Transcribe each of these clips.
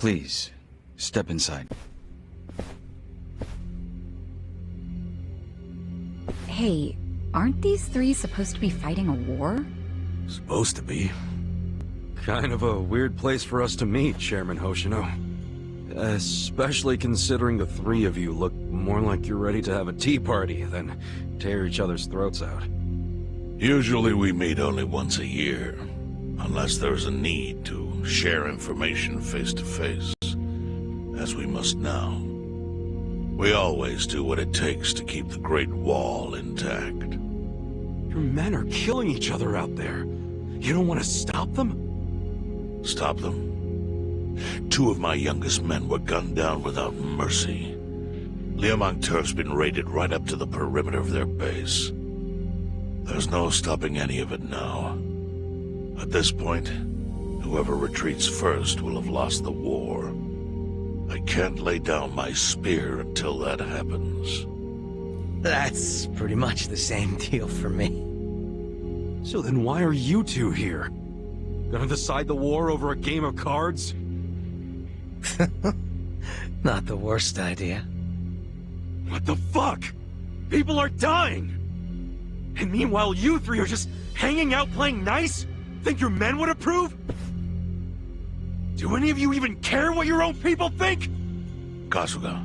Please, step inside. Hey, aren't these three supposed to be fighting a war? Supposed to be. Kind of a weird place for us to meet, Chairman Hoshino. Especially considering the three of you look more like you're ready to have a tea party than tear each other's throats out. Usually we meet only once a year, unless there's a need to share information face to face, as we must now. We always do what it takes to keep the Great Wall intact. Your men are killing each other out there. You don't want to stop them? Stop them? 2 of my youngest men were gunned down without mercy. Liumang Turf's been raided right up to the perimeter of their base. There's no stopping any of it now. At this point, whoever retreats first will have lost the war. I can't lay down my spear until that happens. That's pretty much the same deal for me. So then why are you two here? Gonna decide the war over a game of cards? Not the worst idea. What the fuck? People are dying! And meanwhile you three are just hanging out playing nice? Think your men would approve? Do any of you even care what your own people think? Kasuga,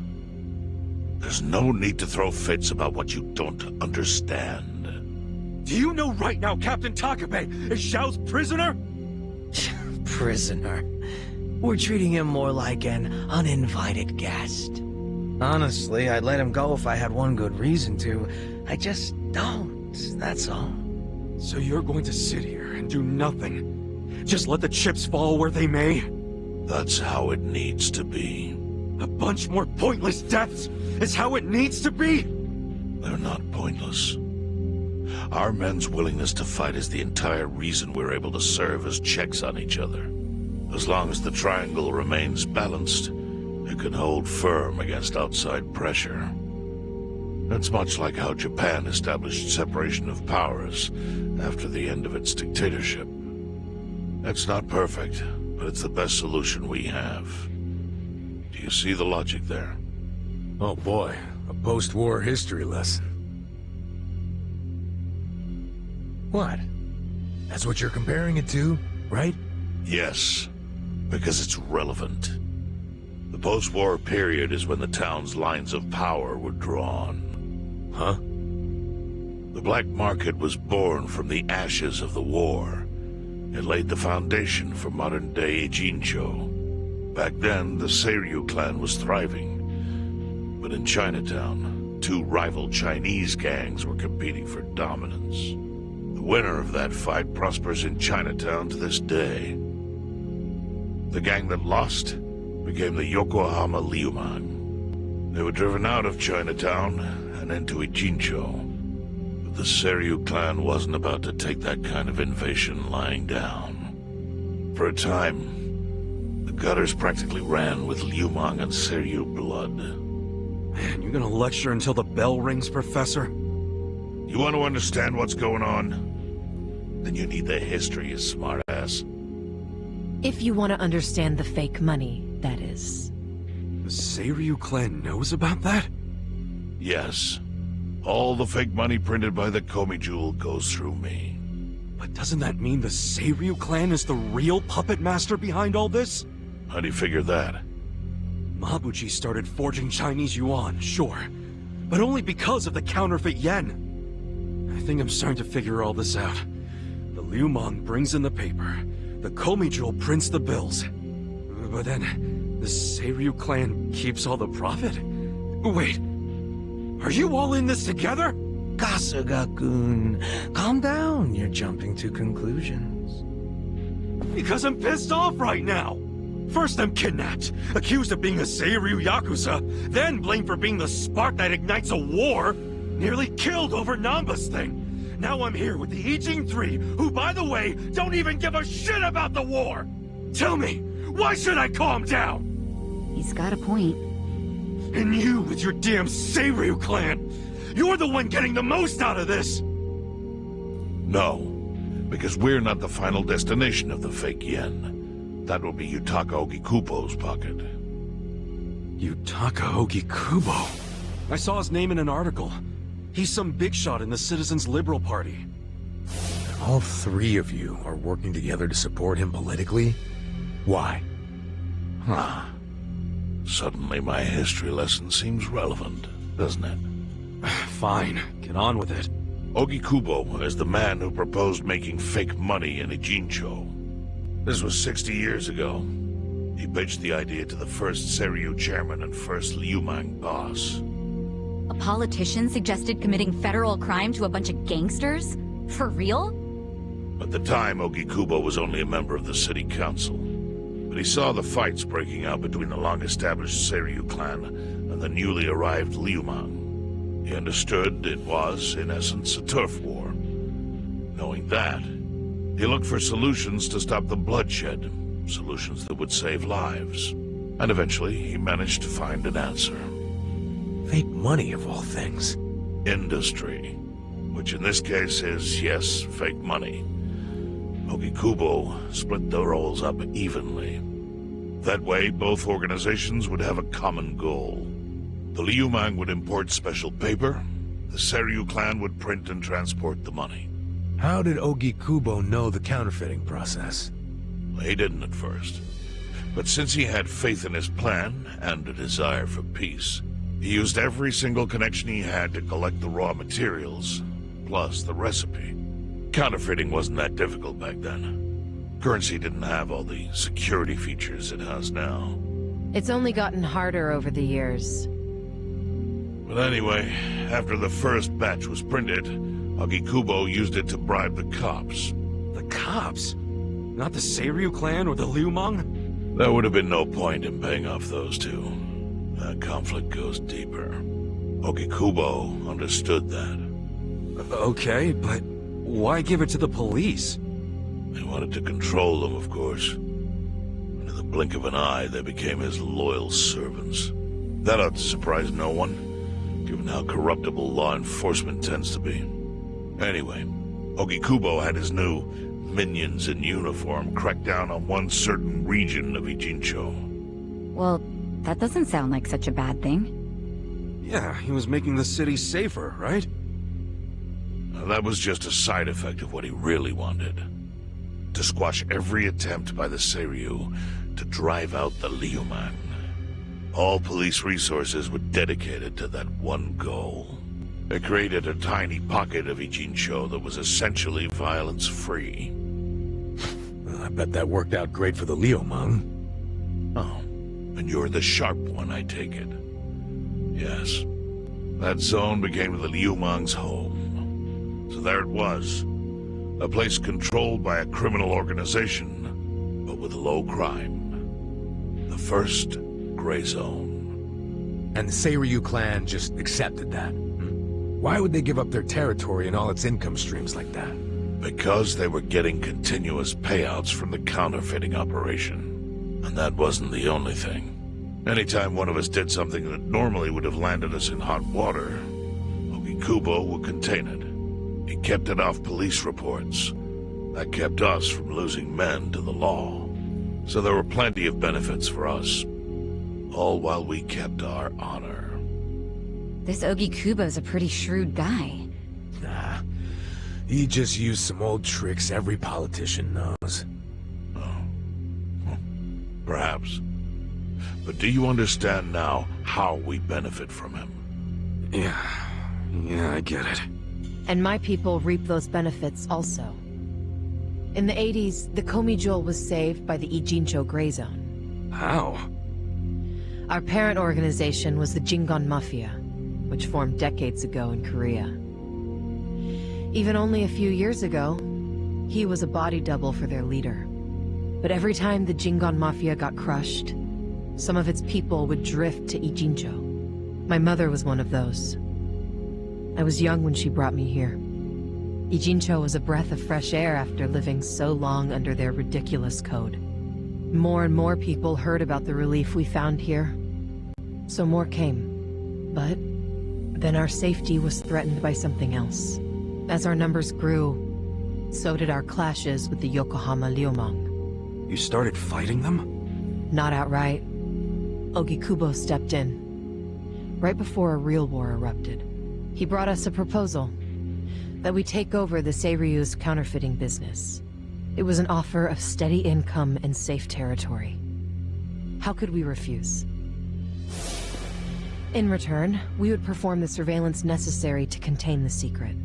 there's no need to throw fits about what you don't understand. Do you know right now Captain Takabe is Xiao's prisoner? Prisoner. We're treating him more like an uninvited guest. Honestly, I'd let him go if I had one good reason to. I just don't, that's all. So you're going to sit here and do nothing? Just let the chips fall where they may? That's how it needs to be. A bunch more pointless deaths is how it needs to be? They're not pointless. Our men's willingness to fight is the entire reason we're able to serve as checks on each other. As long as the triangle remains balanced, it can hold firm against outside pressure. It's much like how Japan established separation of powers after the end of its dictatorship. It's not perfect, but it's the best solution we have. Do you see the logic there? Oh boy, a post-war history lesson. What? That's what you're comparing it to, right? Yes, because it's relevant. The post-war period is when the town's lines of power were drawn. Huh? The black market was born from the ashes of the war. It laid the foundation for modern-day Jincho. Back then, the Seiryu clan was thriving. But in Chinatown, 2 rival Chinese gangs were competing for dominance. The winner of that fight prospers in Chinatown to this day. The gang that lost became the Yokohama Liumang. They were driven out of Chinatown and into Ijincho. But the Seiryu clan wasn't about to take that kind of invasion lying down. For a time, the gutters practically ran with Liumang and Seiryu blood. Man, you're gonna lecture until the bell rings, Professor? You want to understand what's going on? Then you need the history, you smartass. If you want to understand the fake money, that is. The Seiryu clan knows about that? Yes. All the fake money printed by the Komi Jewel goes through me. But doesn't that mean the Seiryu clan is the real puppet master behind all this? How do you figure that? Mabuchi started forging Chinese yuan, sure. But only because of the counterfeit yen. I think I'm starting to figure all this out. The Liumang brings in the paper. The Komi Jewel prints the bills. But then, the Seiryu clan keeps all the profit? Wait, are you all in this together? Kasuga-kun, calm down. You're jumping to conclusions. Because I'm pissed off right now. First I'm kidnapped, accused of being a Seiryu Yakuza, then blamed for being the spark that ignites a war, nearly killed over Namba's thing. Now I'm here with the Ijin 3, who, by the way, don't even give a shit about the war! Tell me, why should I calm down? He's got a point. And you with your damn Seiryu clan! You're the one getting the most out of this! No, because we're not the final destination of the fake yen. That will be Yutaka Ogikubo's pocket. Yutaka Ogikubo. I saw his name in an article. He's some big shot in the Citizens Liberal Party. All three of you are working together to support him politically? Why? Huh. Suddenly my history lesson seems relevant, doesn't it? Fine, get on with it. Ogikubo is the man who proposed making fake money in Ijincho. This was 60 years ago. He pitched the idea to the first Seiryu chairman and first Liumang boss. A politician suggested committing federal crime to a bunch of gangsters? For real? At the time, Ogikubo was only a member of the city council. But he saw the fights breaking out between the long-established Seiryu clan and the newly arrived Liumang. He understood it was, in essence, a turf war. Knowing that, he looked for solutions to stop the bloodshed, solutions that would save lives. And eventually, he managed to find an answer. Fake money, of all things. Industry. Which in this case is, yes, fake money. Ogikubo split the roles up evenly. That way, both organizations would have a common goal. The Liumang would import special paper, the Seiryu clan would print and transport the money. How did Ogikubo know the counterfeiting process? He didn't at first. But since he had faith in his plan and a desire for peace, he used every single connection he had to collect the raw materials, plus the recipe. Counterfeiting wasn't that difficult back then. Currency didn't have all the security features it has now. It's only gotten harder over the years. But anyway, after the first batch was printed, Ogikubo used it to bribe the cops. The cops? Not the Seiryu clan or the Liumang? There would have been no point in paying off those two. That conflict goes deeper. Ogikubo understood that. Okay, but why give it to the police? He wanted to control them, of course. And in the blink of an eye, they became his loyal servants. That ought to surprise no one, given how corruptible law enforcement tends to be. Anyway, Ogikubo had his new minions in uniform crack down on one certain region of Ijincho. Well, that doesn't sound like such a bad thing. Yeah, he was making the city safer, right? Now, that was just a side effect of what he really wanted. To squash every attempt by the Seiryu to drive out the Liumang. All police resources were dedicated to that one goal. It created a tiny pocket of Ijincho that was essentially violence-free. Well, I bet that worked out great for the Liumang. Oh, and you're the sharp one, I take it. Yes. That zone became the Liumang's home. So there it was. A place controlled by a criminal organization, but with low crime. The first gray zone. And the Seiryu clan just accepted that. Why would they give up their territory and all its income streams like that? Because they were getting continuous payouts from the counterfeiting operation. And that wasn't the only thing. Anytime one of us did something that normally would have landed us in hot water, Ogikubo would contain it. He kept it off police reports. That kept us from losing men to the law. So there were plenty of benefits for us. All while we kept our honor. This Ogikubo's a pretty shrewd guy. Nah, he just used some old tricks every politician knows. Oh. Perhaps. But do you understand now how we benefit from him? Yeah, I get it. And my people reap those benefits also. In the 80s, the Komi Jewel was saved by the Ijincho Gray Zone. How? Our parent organization was the Jingon Mafia, which formed decades ago in Korea. Even only a few years ago, he was a body double for their leader. But every time the Jingon Mafia got crushed, some of its people would drift to Ijincho. My mother was one of those. I was young when she brought me here. Ijincho was a breath of fresh air after living so long under their ridiculous code. More and more people heard about the relief we found here, so more came. But then our safety was threatened by something else. As our numbers grew, so did our clashes with the Yokohama Liumang. You started fighting them? Not outright. Ogikubo stepped in. Right before a real war erupted. He brought us a proposal. That we take over the Seiryu's counterfeiting business. It was an offer of steady income and safe territory. How could we refuse? In return, we would perform the surveillance necessary to contain the secret.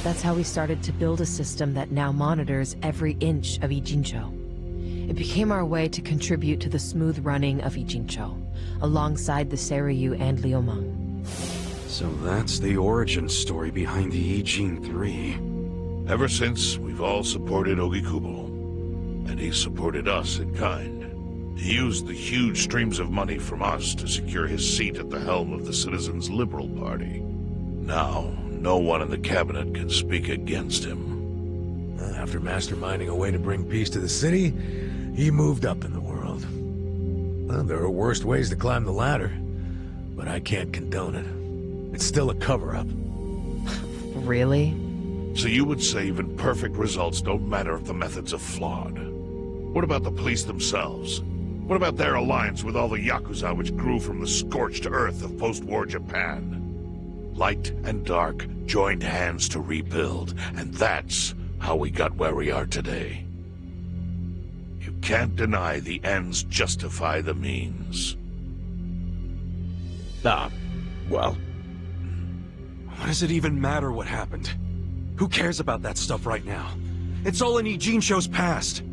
That's how we started to build a system that now monitors every inch of Ijincho. It became our way to contribute to the smooth running of Ijincho, alongside the Seiryu and Liumang. So that's the origin story behind the Ijin 3. Ever since, we've all supported Ogikubo, and he supported us in kind. He used the huge streams of money from us to secure his seat at the helm of the Citizens' Liberal Party. Now, no one in the cabinet can speak against him. After masterminding a way to bring peace to the city, he moved up in the world. Well, there are worse ways to climb the ladder, but I can't condone it. It's still a cover-up. Really? So you would say even perfect results don't matter if the methods are flawed? What about the police themselves? What about their alliance with all the Yakuza which grew from the scorched earth of post-war Japan? Light and dark joined hands to rebuild, and that's how we got where we are today. You can't deny the ends justify the means. Well, What does it even matter what happened? Who cares about that stuff right now? It's all in Ijincho's past.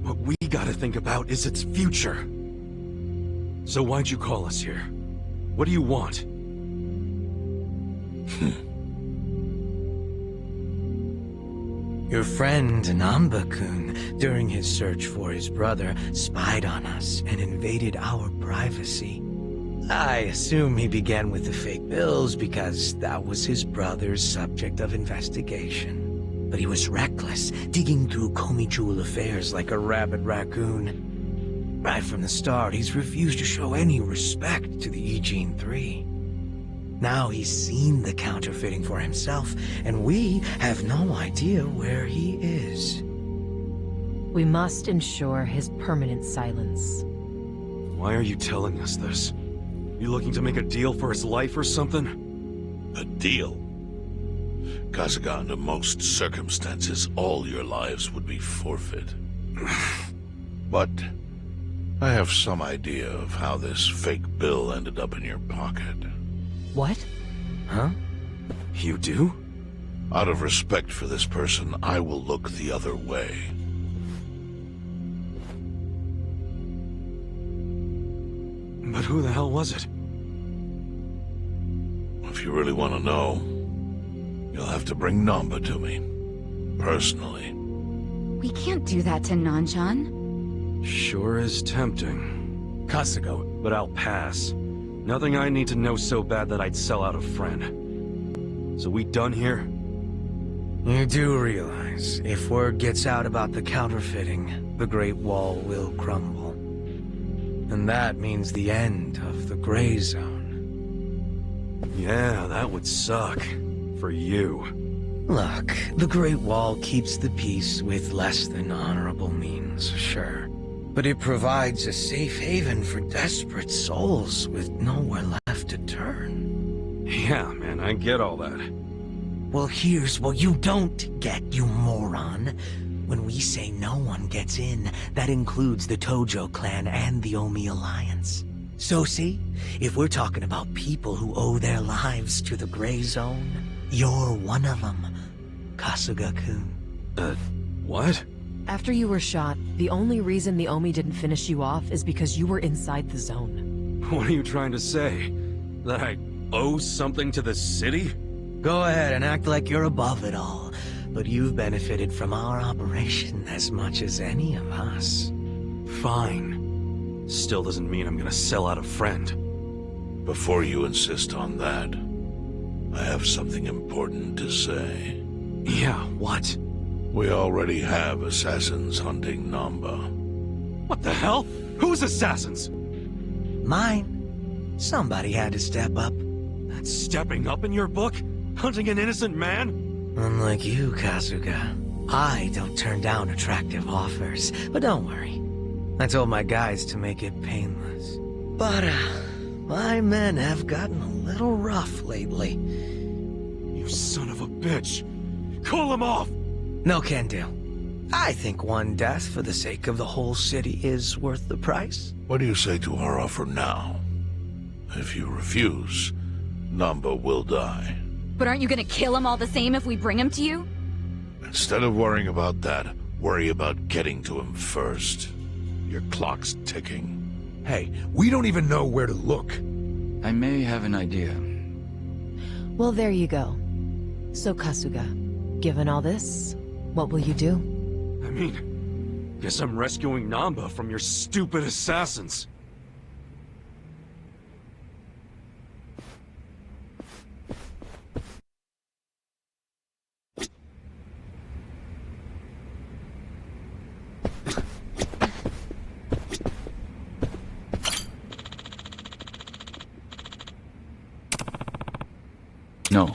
What we gotta think about is its future. So why'd you call us here? What do you want? Your friend Namba-kun, during his search for his brother, spied on us and invaded our privacy. I assume he began with the fake bills because that was his brother's subject of investigation. But he was reckless, digging through Komi Jewel affairs like a rabid raccoon. Right from the start, he's refused to show any respect to the Ijin 3. Now he's seen the counterfeiting for himself, and we have no idea where he is. We must ensure his permanent silence. Why are you telling us this? You looking to make a deal for his life or something? A deal? Kasuga, under most circumstances, all your lives would be forfeit. But I have some idea of how this fake bill ended up in your pocket. What? Huh? You do? Out of respect for this person, I will look the other way. But who the hell was it? If you really want to know, you'll have to bring Namba to me. Personally. We can't do that to Nanchan. Sure is tempting. Kasuga, But I'll pass. Nothing I need to know so bad that I'd sell out a friend. So we done here? You do realize, if word gets out about the counterfeiting, the Great Wall will crumble. And that means the end of the Gray Zone. Yeah, that would suck. For you. Look, the Great Wall keeps the peace with less than honorable means, sure. But it provides a safe haven for desperate souls with nowhere left to turn. Yeah, man, I get all that. Well, here's what you don't get, you moron. When we say no one gets in, that includes the Tojo clan and the Omi Alliance. So see, if we're talking about people who owe their lives to the Gray Zone, you're one of them, Kasuga-kun. What? After you were shot, the only reason the Omi didn't finish you off is because you were inside the zone. What are you trying to say? That I owe something to the city? Go ahead and act like you're above it all, but you've benefited from our operation as much as any of us. Fine. Still doesn't mean I'm gonna sell out a friend. Before you insist on that, I have something important to say. Yeah, what? We already have assassins hunting Namba. What the hell? Who's assassins? Mine. Somebody had to step up. That's stepping up in your book? Hunting an innocent man? Unlike you, Kasuga. I don't turn down attractive offers, but don't worry. I told my guys to make it painless. But, my men have gotten a little rough lately. You son of a bitch! Call him off! No can do. I think one death for the sake of the whole city is worth the price. What do you say to our offer now? If you refuse, Namba will die. But aren't you gonna kill him all the same if we bring him to you? Instead of worrying about that, worry about getting to him first. Your clock's ticking. Hey, we don't even know where to look. I may have an idea. Well, there you go. So, Kasuga, given all this, what will you do? I mean, guess I'm rescuing Namba from your stupid assassins. No.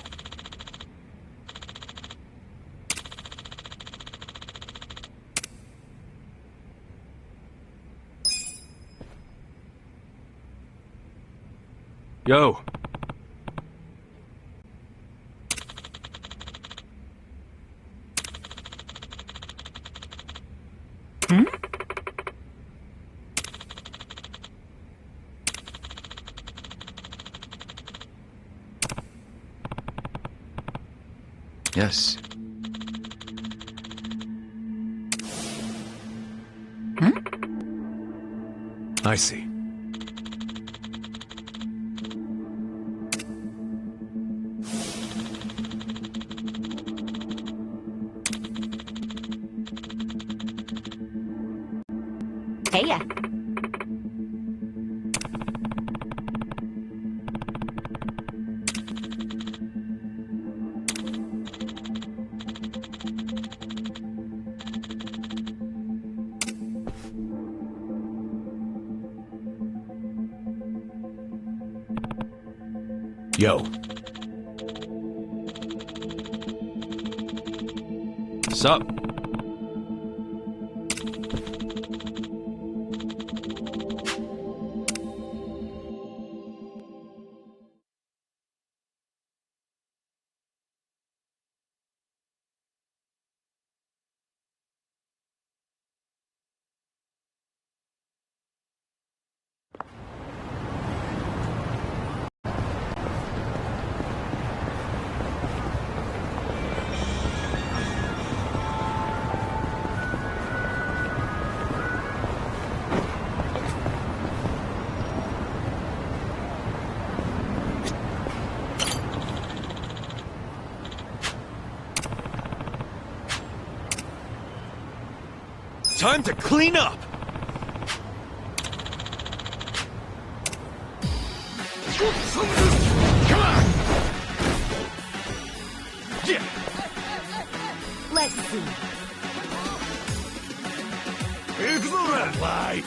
Yo. Yes. I see. Hey ya. Yo. Sup? Time to clean up! Come on! Yeah! Let's see. It's the red light!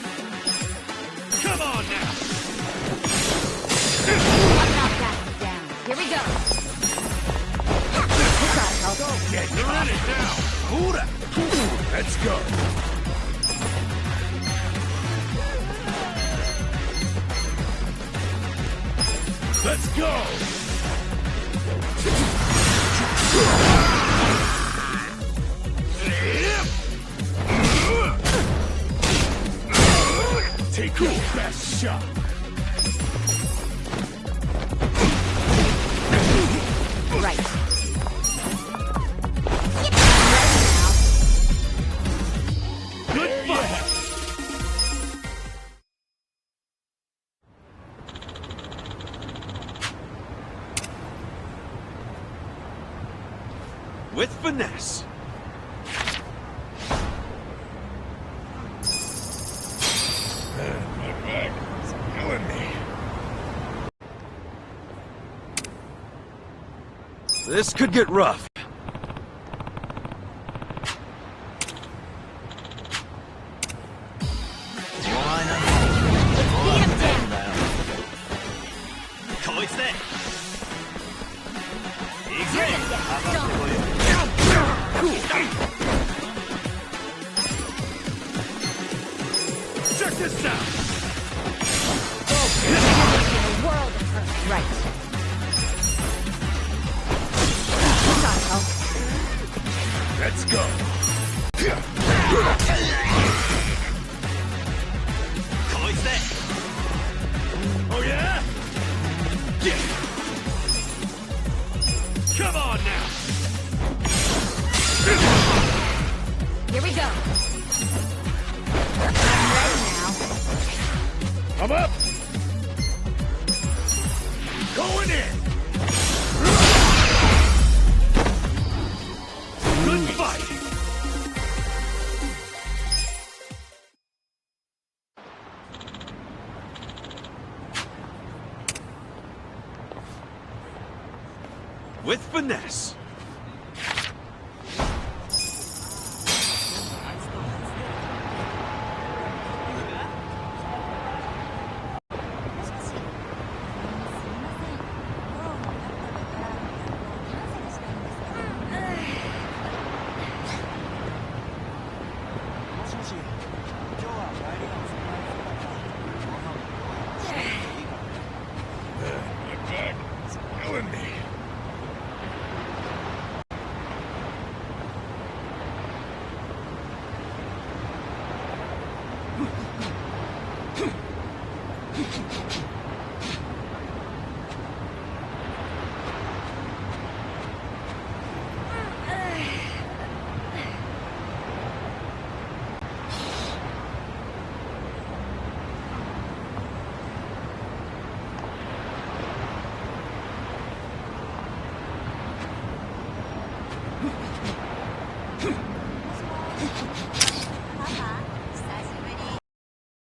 Come on now! I'm not backing down. Here we go. Yeah, you're in it now! Hold up! Let's go! Let's go! Take your best shot! Right. Good fight! With finesse. My back is killing me. This could get rough. this out! Right. Gotta help. Let's go! Oh yeah? Come on now! Here we go. I'm ready now. I'm up! Going in! Good fight! With finesse.